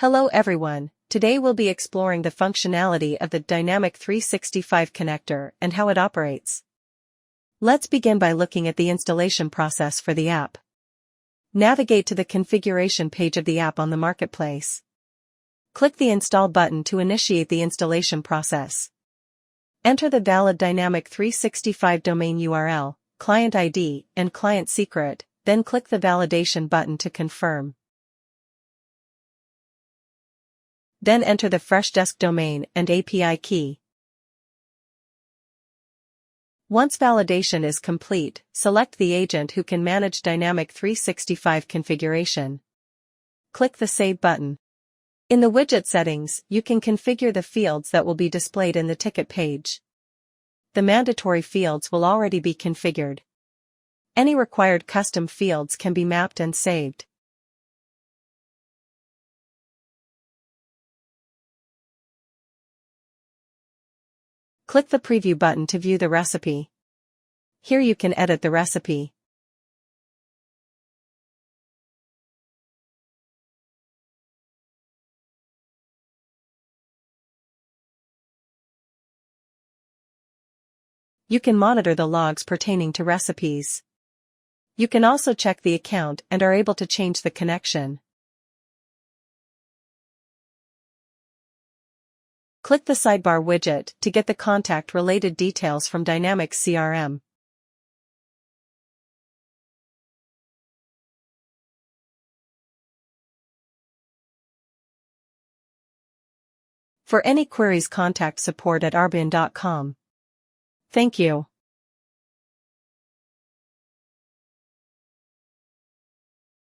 Hello everyone, today we'll be exploring the functionality of the Dynamic 365 connector and how it operates. Let's begin by looking at the installation process for the app. Navigate to the configuration page of the app on the marketplace. Click the Install button to initiate the installation process. Enter the valid Dynamic 365 domain URL, client ID, and client secret, then click the Validation button to confirm. Then enter the Freshdesk domain and API key. Once validation is complete, select the agent who can manage Dynamic 365 configuration. Click the Save button. In the widget settings, you can configure the fields that will be displayed in the ticket page. The mandatory fields will already be configured. Any required custom fields can be mapped and saved. Click the Preview button to view the recipe. Here you can edit the recipe. You can monitor the logs pertaining to recipes. You can also check the account and are able to change the connection. Click the Sidebar widget to get the contact-related details from Dynamics CRM. For any queries, contact support@arbin.com. Thank you.